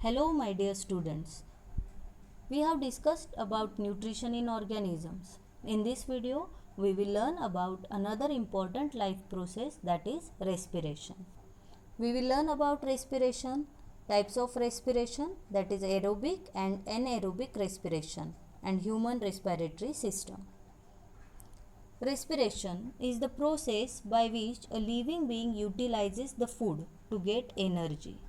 Hello my dear students. We have discussed about nutrition in organisms. In this video, we will learn about another important life process, that is respiration. We will learn about respiration, types of respiration, that is aerobic and anaerobic respiration, and human respiratory system. Respiration is the process by which a living being utilizes the food to get energy,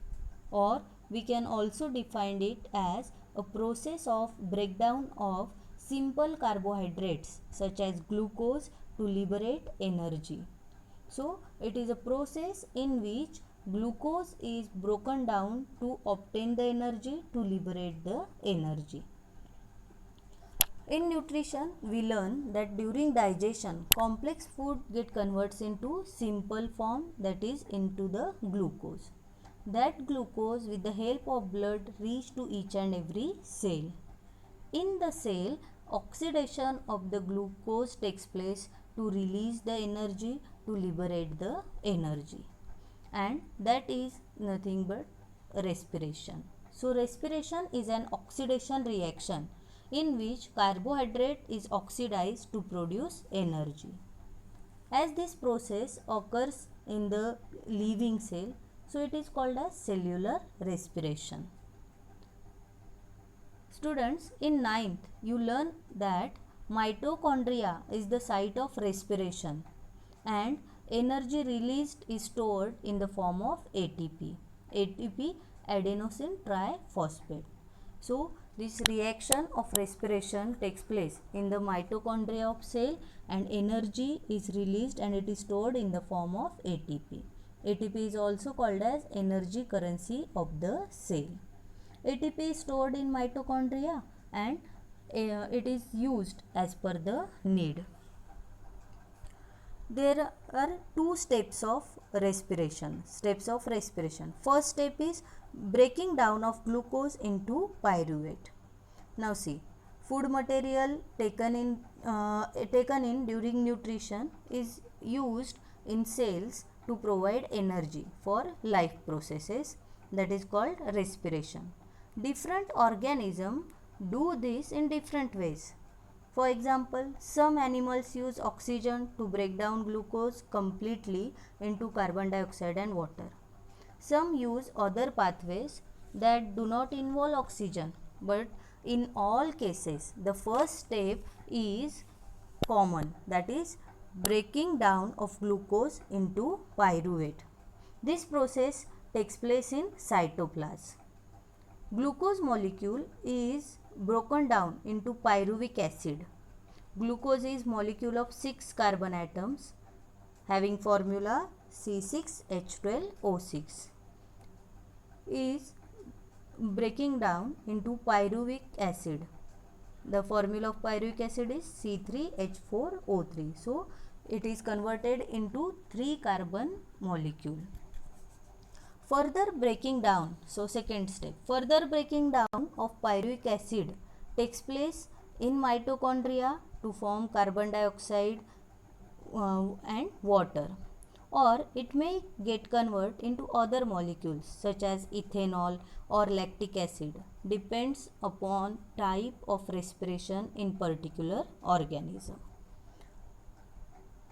or we can also define it as a process of breakdown of simple carbohydrates such as glucose to liberate energy. So, it is a process in which glucose is broken down to obtain the energy to liberate the energy. In nutrition, we learn that during digestion, complex food get converts into simple form, that is into the glucose. That glucose with the help of blood reach to each and every cell. In the cell, oxidation of the glucose takes place to release the energy to liberate the energy, and that is nothing but respiration. So respiration is an oxidation reaction in which carbohydrate is oxidized to produce energy. As this process occurs in the living cell, so it is called as cellular respiration. Students, in ninth, you learn that mitochondria is the site of respiration and energy released is stored in the form of ATP. ATP, adenosine triphosphate. So, this reaction of respiration takes place in the mitochondria of cell and energy is released and it is stored in the form of ATP. ATP is also called as energy currency of the cell. ATP is stored in mitochondria and it is used as per the need. There are two steps of respiration. First step is breaking down of glucose into pyruvate. Now see, food material taken in during nutrition is used in cells to provide energy for life processes, that is called respiration. Different organisms do this in different ways. For example, some animals use oxygen to break down glucose completely into carbon dioxide and water. Some use other pathways that do not involve oxygen, but in all cases, the first step is common, that is breaking down of glucose into pyruvate. This process takes place in cytoplasm. Glucose molecule is broken down into pyruvic acid. Glucose is molecule of 6 carbon atoms having formula C6H12O6 is breaking down into pyruvic acid. The formula of pyruvic acid is C3H4O3. So, it is converted into 3 carbon molecule. Further breaking down, so second step, further breaking down of pyruvic acid takes place in mitochondria to form carbon dioxide and water, or it may get converted into other molecules such as ethanol or lactic acid, depends upon type of respiration in particular organism.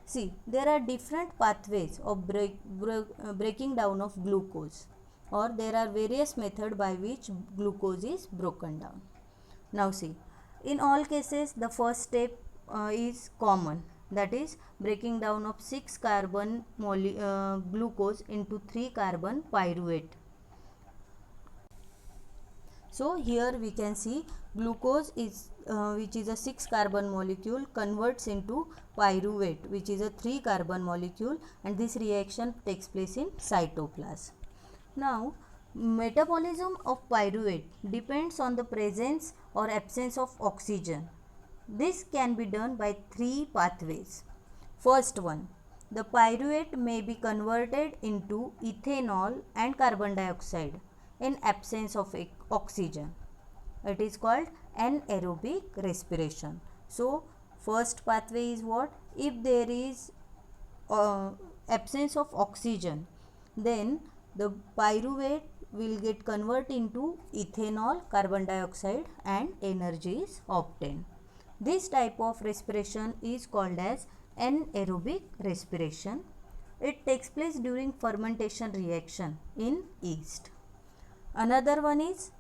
See, there are different pathways of breaking down of glucose, or there are various methods by which glucose is broken down. Now see, in all cases the first step is common, that is breaking down of 6 carbon glucose into 3 carbon pyruvate. So here we can see glucose is which is a 6 carbon molecule converts into pyruvate, which is a 3 carbon molecule, and this reaction takes place in cytoplasm. Now, metabolism of pyruvate depends on the presence or absence of oxygen. This can be done by 3 pathways. First one, the pyruvate may be converted into ethanol and carbon dioxide in absence of oxygen. It is called anaerobic respiration. So, first pathway is what? If there is absence of oxygen, then the pyruvate will get convert into ethanol, carbon dioxide, and energy is obtained. This type of respiration is called as anaerobic respiration. It takes place during fermentation reaction in yeast. Another one is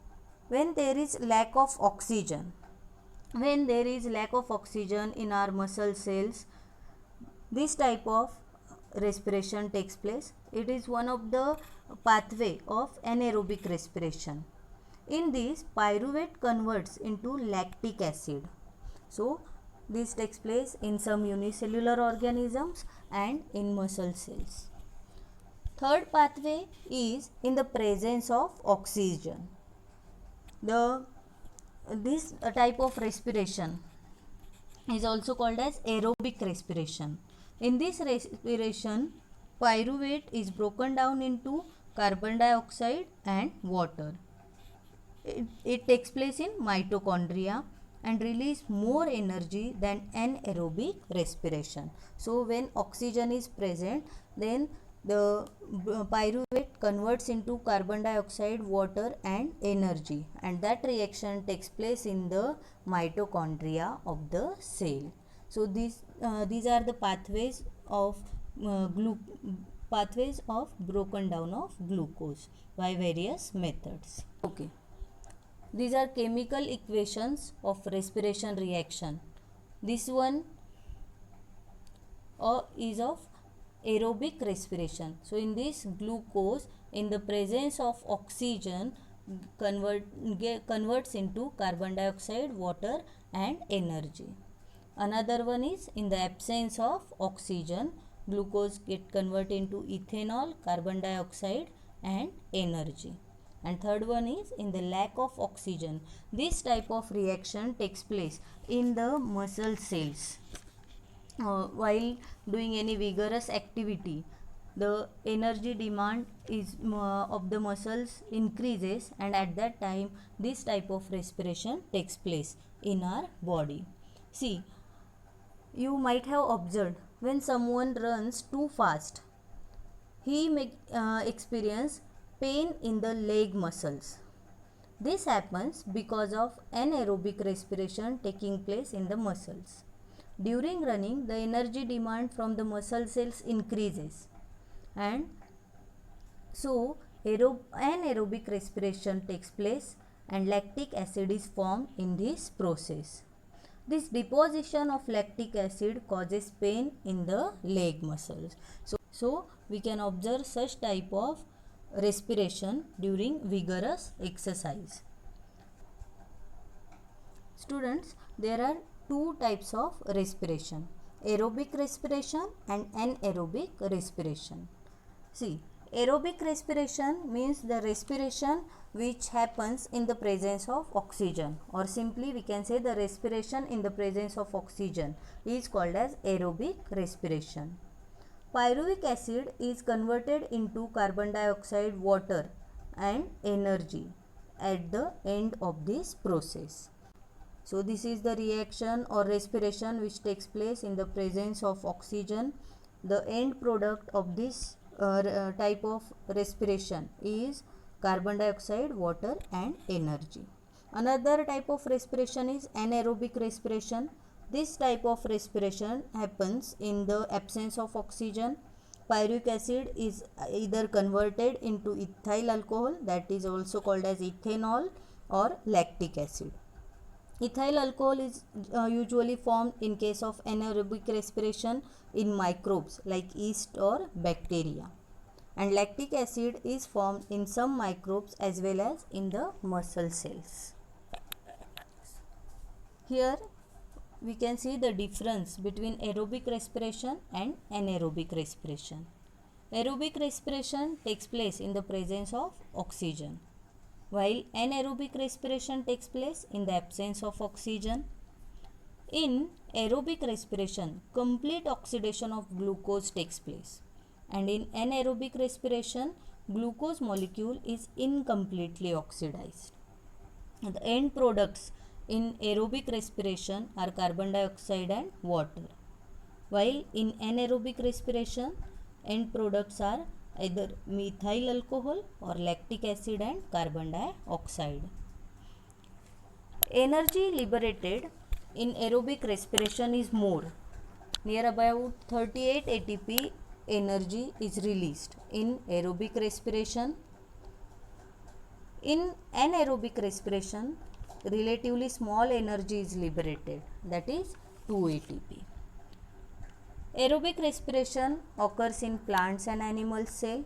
when there is lack of oxygen. When there is lack of oxygen in our muscle cells, this type of respiration takes place. It is one of the pathway of anaerobic respiration. In this, pyruvate converts into lactic acid. So, this takes place in some unicellular organisms and in muscle cells. Third pathway is in the presence of oxygen. This type of respiration is also called as aerobic respiration. In this respiration, pyruvate is broken down into carbon dioxide and water. It takes place in mitochondria and release more energy than anaerobic respiration. So when oxygen is present, then the pyruvate converts into carbon dioxide, water and energy, and that reaction takes place in the mitochondria of the cell. So these are the pathways of broken down of glucose by various methods. Okay. These are chemical equations of respiration reaction. This one is of aerobic respiration. So in this, glucose in the presence of oxygen converts into carbon dioxide, water and energy. Another one is in the absence of oxygen, glucose get converted into ethanol, carbon dioxide and energy. And third one is in the lack of oxygen. This type of reaction takes place in the muscle cells. While doing any vigorous activity, the energy demand of the muscles increases, and at that time this type of respiration takes place in our body. See, you might have observed when someone runs too fast, he may experience pain in the leg muscles. This happens because of anaerobic respiration taking place in the muscles. During running, the energy demand from the muscle cells increases, and so anaerobic respiration takes place and lactic acid is formed in this process. This deposition of lactic acid causes pain in the leg muscles. So we can observe such type of respiration during vigorous exercise. Students, there are two types of respiration: aerobic respiration and anaerobic respiration. See, aerobic respiration means the respiration which happens in the presence of oxygen, or simply we can say the respiration in the presence of oxygen is called as aerobic respiration. Pyruvic acid is converted into carbon dioxide, water and energy at the end of this process. So this is the reaction or respiration which takes place in the presence of oxygen. The end product of this type of respiration is carbon dioxide, water and energy. Another type of respiration is anaerobic respiration. This type of respiration happens in the absence of oxygen. Pyruvic acid is either converted into ethyl alcohol, that is also called as ethanol, or lactic acid. Ethyl alcohol is usually formed in case of anaerobic respiration in microbes like yeast or bacteria. And lactic acid is formed in some microbes as well as in the muscle cells. Here we can see the difference between aerobic respiration and anaerobic respiration. Aerobic respiration takes place in the presence of oxygen, while anaerobic respiration takes place in the absence of oxygen. In aerobic respiration, complete oxidation of glucose takes place, and in anaerobic respiration, glucose molecule is incompletely oxidized. The end products in aerobic respiration are carbon dioxide and water, while in anaerobic respiration, end products are either methyl alcohol or lactic acid and carbon dioxide. Energy liberated in aerobic respiration is more. Near about 38 ATP energy is released in aerobic respiration. In anaerobic respiration, relatively small energy is liberated, that is 2 ATP. Aerobic respiration occurs in plants and animal cell,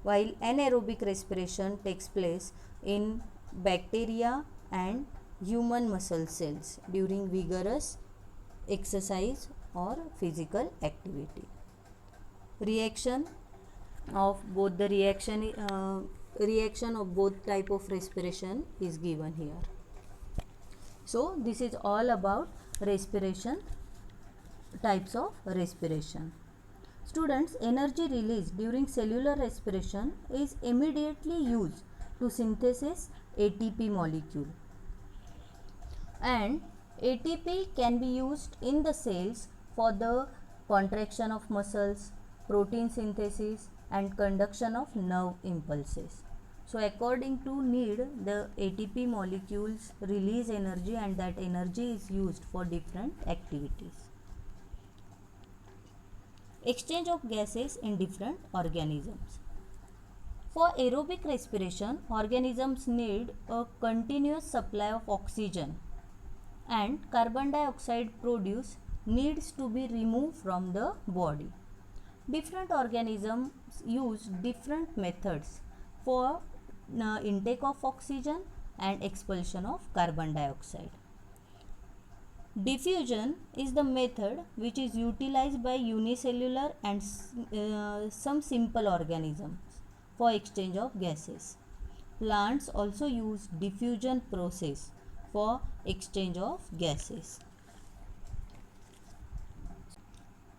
while anaerobic respiration takes place in bacteria and human muscle cells during vigorous exercise or physical activity. Reaction of both the reaction of both type of respiration is given here. So this is all about respiration, types of respiration. Students, energy released during cellular respiration is immediately used to synthesize ATP molecule, and ATP can be used in the cells for the contraction of muscles, protein synthesis and conduction of nerve impulses. So according to need, the ATP molecules release energy and that energy is used for different activities. Exchange of gases in different organisms. For aerobic respiration, organisms need a continuous supply of oxygen, and carbon dioxide produced needs to be removed from the body. Different organisms use different methods for intake of oxygen and expulsion of carbon dioxide. Diffusion is the method which is utilized by unicellular and some simple organisms for exchange of gases. Plants also use diffusion process for exchange of gases.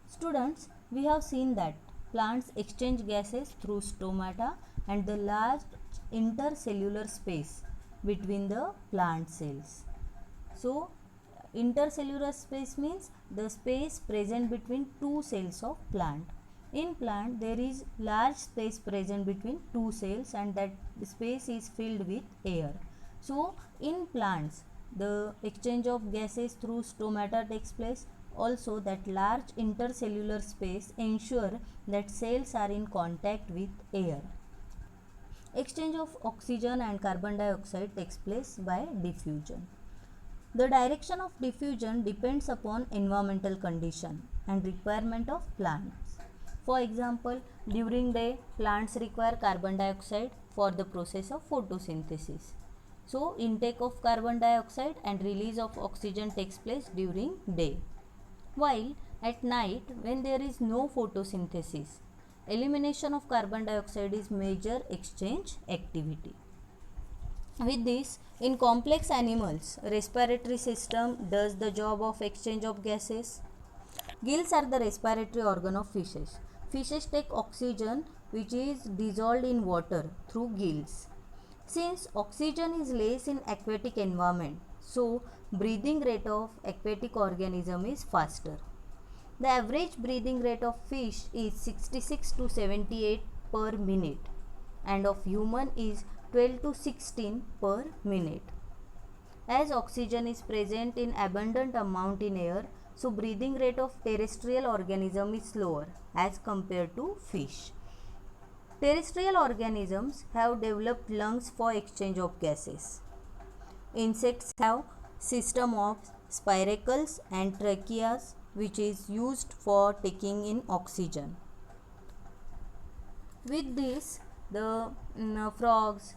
Students, we have seen that plants exchange gases through stomata and the large intercellular space between the plant cells. So, intercellular space means the space present between two cells of plant. In plant, there is large space present between two cells and that space is filled with air. So, in plants, the exchange of gases through stomata takes place. Also, that large intercellular space ensure that cells are in contact with air. Exchange of oxygen and carbon dioxide takes place by diffusion. The direction of diffusion depends upon environmental condition and requirement of plants. For example, during day, plants require carbon dioxide for the process of photosynthesis. So, intake of carbon dioxide and release of oxygen takes place during day. While at night, when there is no photosynthesis, elimination of carbon dioxide is major exchange activity. With this, in complex animals, respiratory system does the job of exchange of gases. Gills are the respiratory organ of fishes. Fishes take oxygen which is dissolved in water through gills. Since oxygen is less in aquatic environment, so breathing rate of aquatic organism is faster. The average breathing rate of fish is 66 to 78 per minute and of human is 12 to 16 per minute. As oxygen is present in abundant amount in air, so breathing rate of terrestrial organism is slower as compared to fish. Terrestrial organisms have developed lungs for exchange of gases. Insects have system of spiracles and tracheas which is used for taking in oxygen. With this, the frogs,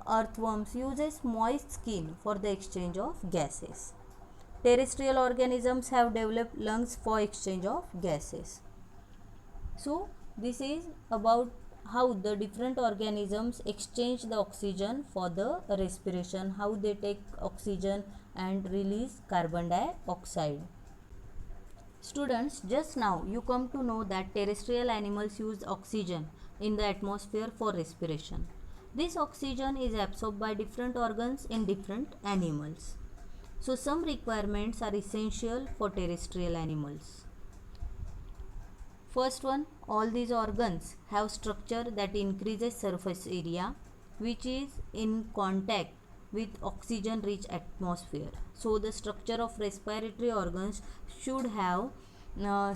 earthworms uses moist skin for the exchange of gases. Terrestrial organisms have developed lungs for exchange of gases. So, this is about how the different organisms exchange the oxygen for the respiration, how they take oxygen and release carbon dioxide. Students, just now you come to know that terrestrial animals use oxygen in the atmosphere for respiration. This oxygen is absorbed by different organs in different animals. So some requirements are essential for terrestrial animals. First one, all these organs have structure that increases surface area which is in contact with oxygen rich atmosphere. So the structure of respiratory organs should have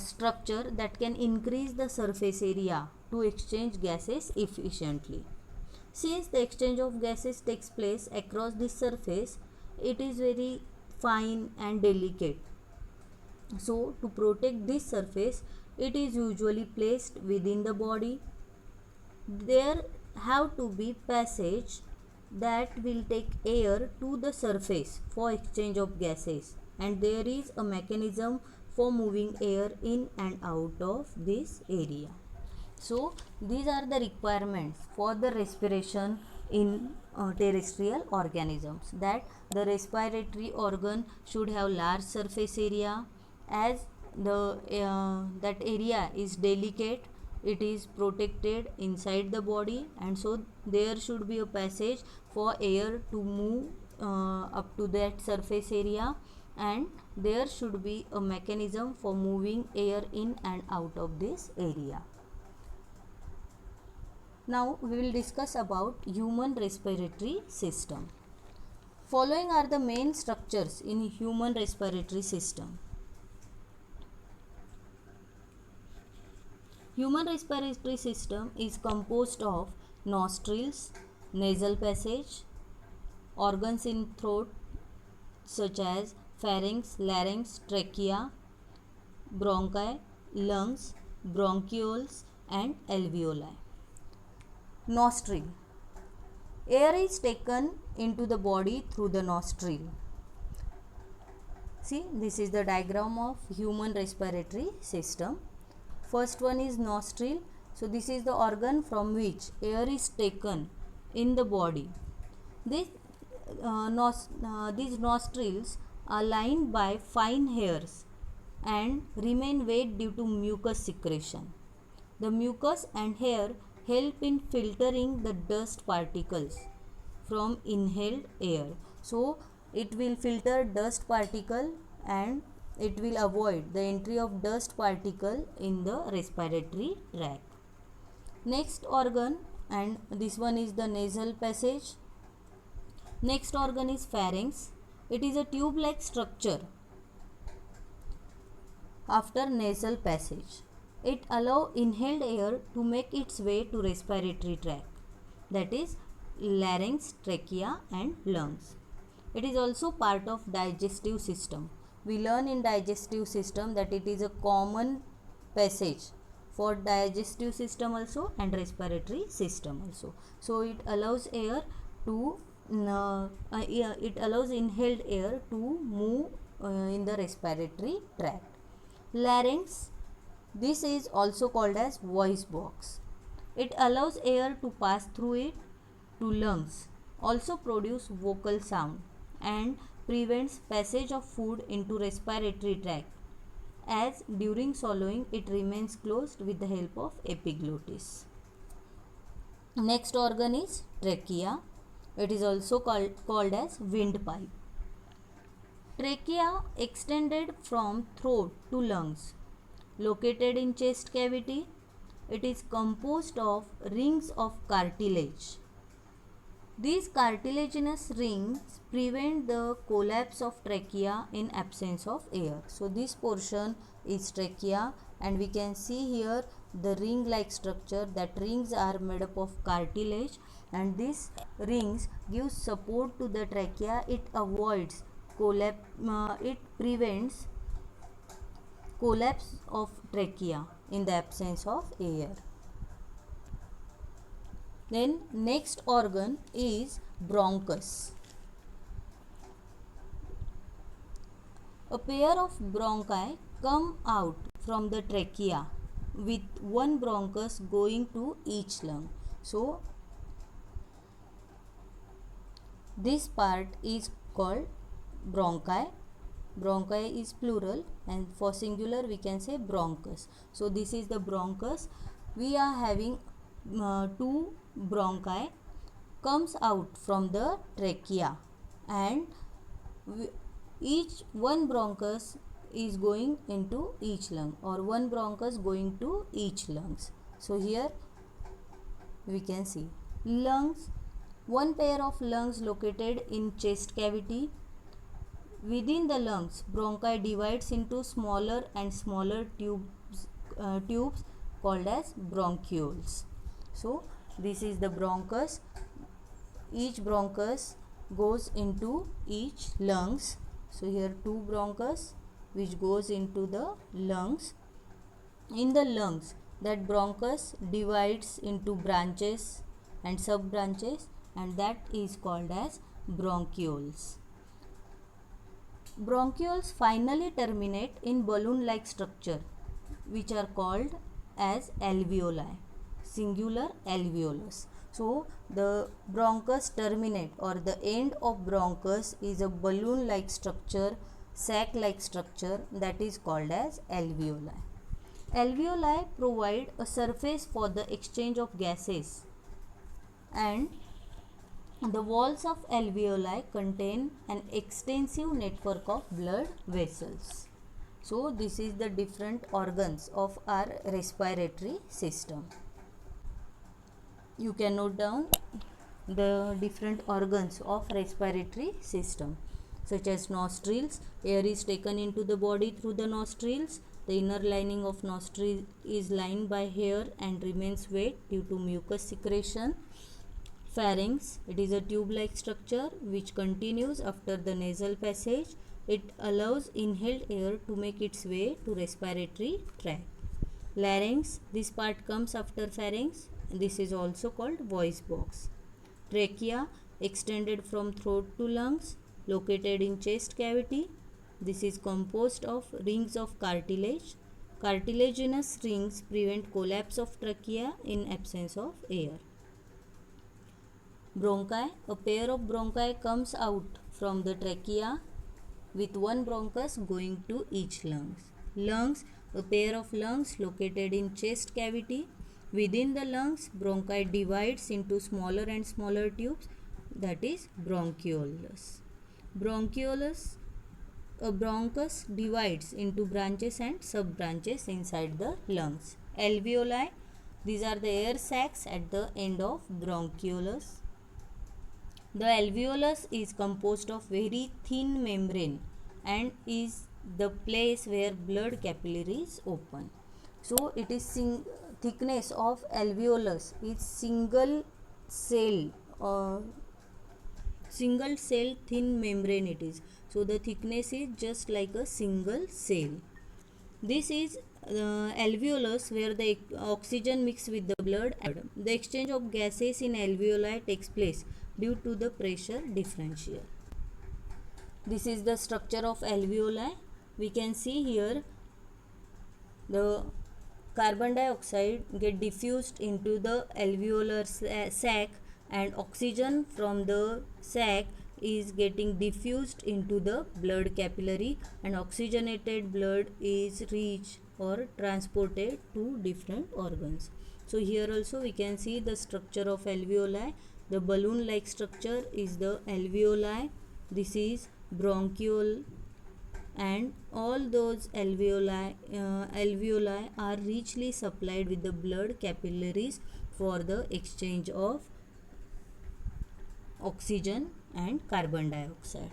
structure that can increase the surface area to exchange gases efficiently. Since the exchange of gases takes place across this surface, it is very fine and delicate. So to protect this surface, it is usually placed within the body. There have to be passage that will take air to the surface for exchange of gases, and there is a mechanism for moving air in and out of this area. So these are the requirements for the respiration in terrestrial organisms, that the respiratory organ should have large surface area, as the that area is delicate, it is protected inside the body, and so there should be a passage for air to move up to that surface area, and there should be a mechanism for moving air in and out of this area. Now we will discuss about human respiratory system. Following are the main structures in human respiratory system. Human respiratory system is composed of nostrils, nasal passage, organs in throat such as pharynx, larynx, trachea, bronchi, lungs, bronchioles and alveoli. Nostril. Air is taken into the body through the nostril. See, this is the diagram of human respiratory system. First one is nostril. So this is the organ from which air is taken in the body. These nostrils are lined by fine hairs and remain wet due to mucus secretion. The mucus and hair help in filtering the dust particles from inhaled air. So it will filter dust particle and it will avoid the entry of dust particle in the respiratory tract. Next organ, and this one is the nasal passage. Next organ is pharynx. It is a tube-like structure after nasal passage. It allows inhaled air to make its way to respiratory tract, that is larynx, trachea and lungs. It is also part of digestive system. We learn in digestive system that it is a common passage for digestive system also and respiratory system also. So it allows air to it allows inhaled air to move in the respiratory tract. Larynx, this is also called as voice box. It allows air to pass through it to lungs, also produce vocal sound and prevents passage of food into respiratory tract, as during swallowing it remains closed with the help of epiglottis. Next organ is trachea. It is also called as windpipe. Trachea extended from throat to lungs, located in chest cavity. It is composed of rings of cartilage. These cartilaginous rings prevent the collapse of trachea in absence of air. So this portion is trachea, and we can see here the ring like structure. That rings are made up of cartilage, and these rings give support to the trachea. It avoids collapse, it prevents collapse of trachea in the absence of air. Then next organ is bronchus. A pair of bronchi come out from the trachea with one bronchus going to each lung. So this part is called bronchi. Bronchi is plural, and for singular we can say bronchus. So this is the bronchus. We are having two bronchi comes out from the trachea, and each one bronchus is going into each lung, or one bronchus going to each lungs. So here we can see lungs, one pair of lungs located in chest cavity. Within the lungs, bronchi divides into smaller and smaller tubes called as bronchioles. So this is the bronchus. Each bronchus goes into each lungs. So here two bronchus which goes into the lungs. In the lungs, that bronchus divides into branches and sub branches, and that is called as bronchioles. Bronchioles finally terminate in balloon-like structure, which are called as alveoli, singular alveolus. So the bronchus terminate, or the end of bronchus is a balloon-like structure, sac-like structure, that is called as alveoli. Alveoli provide a surface for the exchange of gases, and the walls of alveoli contain an extensive network of blood vessels. So this is the different organs of our respiratory system. You can note down the different organs of respiratory system, such as nostrils. Air is taken into the body through the nostrils. The inner lining of nostril is lined by hair and remains wet due to mucus secretion. Pharynx, it is a tube-like structure which continues after the nasal passage. It allows inhaled air to make its way to respiratory tract. Larynx, this part comes after pharynx. This is also called voice box. Trachea, extended from throat to lungs, located in chest cavity. This is composed of rings of cartilage. Cartilaginous rings prevent collapse of trachea in absence of air. Bronchi, a pair of bronchi comes out from the trachea with one bronchus going to each lungs. Lungs, a pair of lungs located in chest cavity. Within the lungs, bronchi divides into smaller and smaller tubes, that is bronchioles. Bronchioles, a bronchus divides into branches and sub-branches inside the lungs. Alveoli, these are the air sacs at the end of bronchioles. The alveolus is composed of very thin membrane and is the place where blood capillaries open. So it is thickness of alveolus is single cell thin membrane it is. So the thickness is just like a single cell. This is alveolus where the oxygen mixes with the blood. The exchange of gases in alveoli takes place due to the pressure differential. This is the structure of alveoli. We can see here the carbon dioxide get diffused into the alveolar sac, and oxygen from the sac is getting diffused into the blood capillary, and oxygenated blood is reached or transported to different organs. So here also we can see the structure of alveoli. The balloon like structure is the alveoli. This is bronchiole, and all those alveoli are richly supplied with the blood capillaries for the exchange of oxygen and carbon dioxide.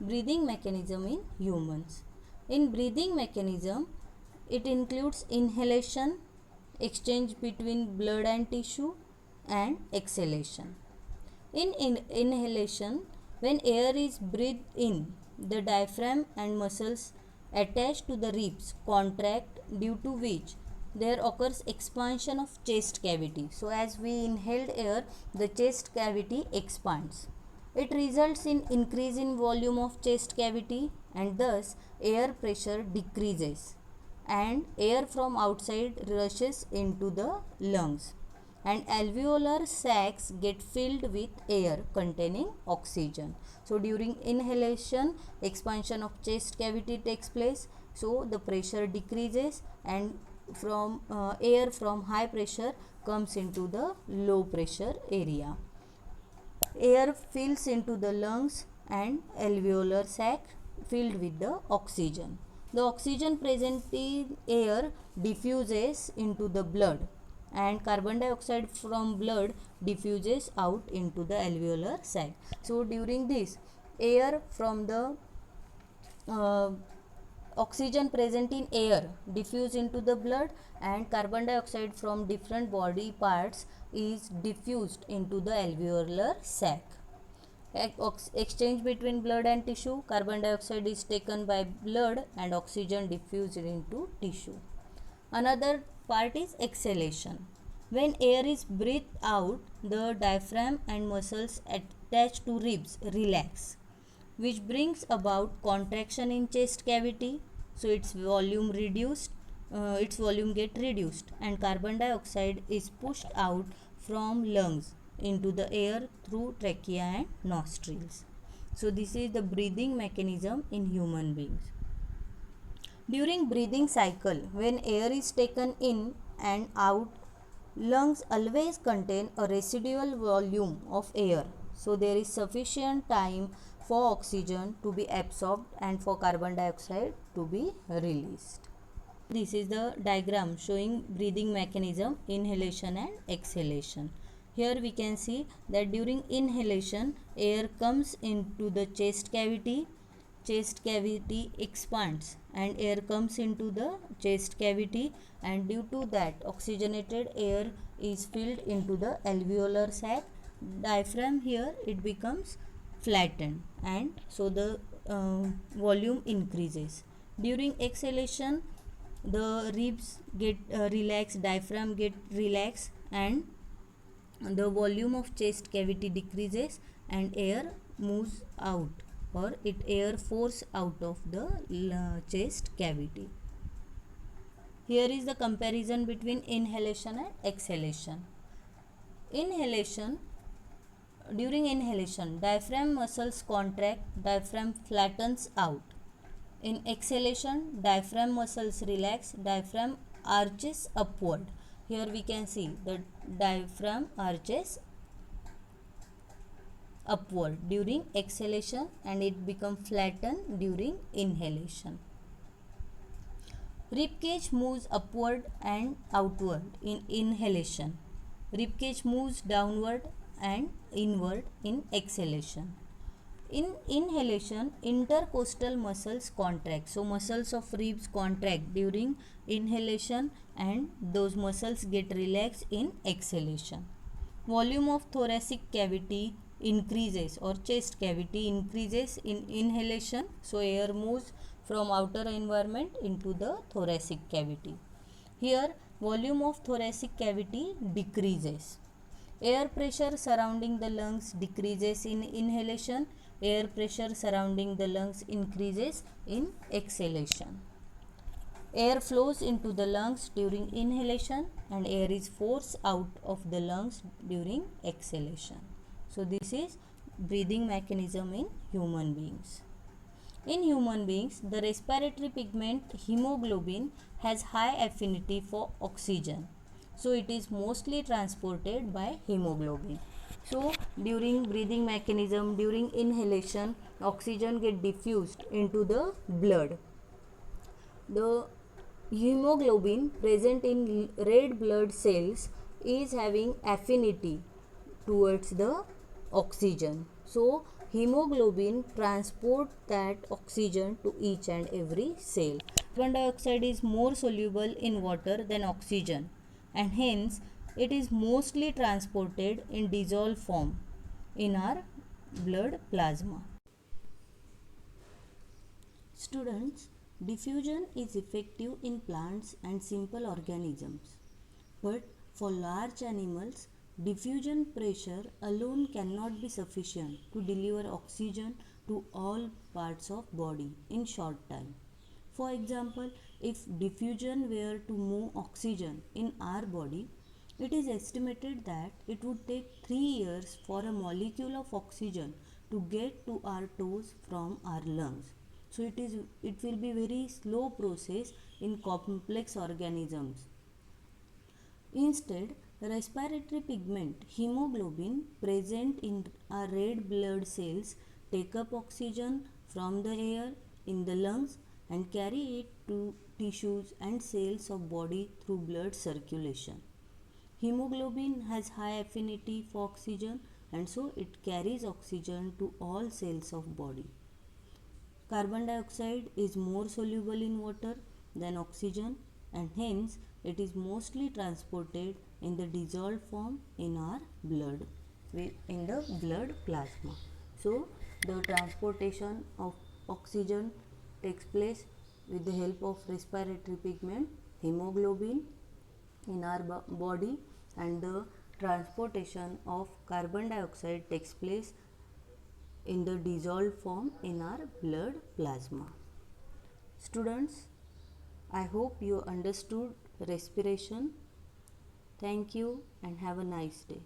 Breathing mechanism in humans. In breathing mechanism, it includes inhalation, exchange between blood and tissue, and exhalation. In inhalation, when air is breathed in, the diaphragm and muscles attached to the ribs contract, due to which there occurs expansion of chest cavity. So as we inhaled air, the chest cavity expands. It results in increase in volume of chest cavity, and thus air pressure decreases and air from outside rushes into the lungs, and alveolar sacs get filled with air containing oxygen. So during inhalation, expansion of chest cavity takes place, so the pressure decreases, and from air from high pressure comes into the low pressure area. Air fills into the lungs and alveolar sac filled with the oxygen. The oxygen present in air diffuses into the blood and carbon dioxide from blood diffuses out into the alveolar sac. So during this, air from the oxygen present in air diffuse into the blood and carbon dioxide from different body parts is diffused into the alveolar sac. Exchange between blood and tissue, carbon dioxide is taken by blood and oxygen diffused into tissue. Another part is exhalation. When air is breathed out, the diaphragm and muscles attached to ribs relax, which brings about contraction in chest cavity. So its volume get reduced, and carbon dioxide is pushed out from lungs into the air through trachea and nostrils. So this is the breathing mechanism in human beings. During breathing cycle, when air is taken in and out, lungs always contain a residual volume of air. So there is sufficient time for oxygen to be absorbed and for carbon dioxide to be released. This is the diagram showing breathing mechanism, inhalation and exhalation. Here we can see that during inhalation, air comes into the chest cavity expands and air comes into the chest cavity, and due to that oxygenated air is filled into the alveolar sac. Diaphragm here it becomes flattened, and so the volume increases. During exhalation, the ribs get relaxed, diaphragm get relaxed, and the volume of chest cavity decreases and air moves out, or air force out of the chest cavity. Here is the comparison between inhalation and exhalation. During inhalation, diaphragm muscles contract, diaphragm flattens out. In exhalation, diaphragm muscles relax, diaphragm arches upward. Here we can see the diaphragm arches upward during exhalation and it becomes flattened during inhalation. Rib cage moves upward and outward in inhalation. Rib cage moves downward and inward in exhalation. In inhalation, intercostal muscles contract. So muscles of ribs contract during inhalation and those muscles get relaxed in exhalation. Volume of thoracic cavity increases, or chest cavity increases in inhalation. So air moves from outer environment into the thoracic cavity. Here volume of thoracic cavity decreases. Air pressure surrounding the lungs decreases in inhalation. Air pressure surrounding the lungs increases in exhalation. Air flows into the lungs during inhalation and air is forced out of the lungs during exhalation. So this is breathing mechanism in human beings. In human beings, the respiratory pigment hemoglobin has high affinity for oxygen. So it is mostly transported by hemoglobin. So during breathing mechanism, during inhalation, oxygen get diffused into the blood. The hemoglobin present in red blood cells is having affinity towards the oxygen. So hemoglobin transport that oxygen to each and every cell. Carbon dioxide is more soluble in water than oxygen, and hence it is mostly transported in dissolved form in our blood plasma. Students, diffusion is effective in plants and simple organisms, but for large animals, diffusion pressure alone cannot be sufficient to deliver oxygen to all parts of body in short time. For example, if diffusion were to move oxygen in our body, it is estimated that it would take 3 years for a molecule of oxygen to get to our toes from our lungs. So it will be very slow process in complex organisms. Instead, respiratory pigment hemoglobin present in our red blood cells take up oxygen from the air in the lungs and carry it to tissues and cells of body through blood circulation. Hemoglobin has high affinity for oxygen and so it carries oxygen to all cells of body. Carbon dioxide is more soluble in water than oxygen and hence it is mostly transported in the dissolved form in our blood, in the blood plasma. So the transportation of oxygen takes place with the help of respiratory pigment hemoglobin in our body, and the transportation of carbon dioxide takes place in the dissolved form in our blood plasma. Students, I hope you understood respiration. Thank you and have a nice day.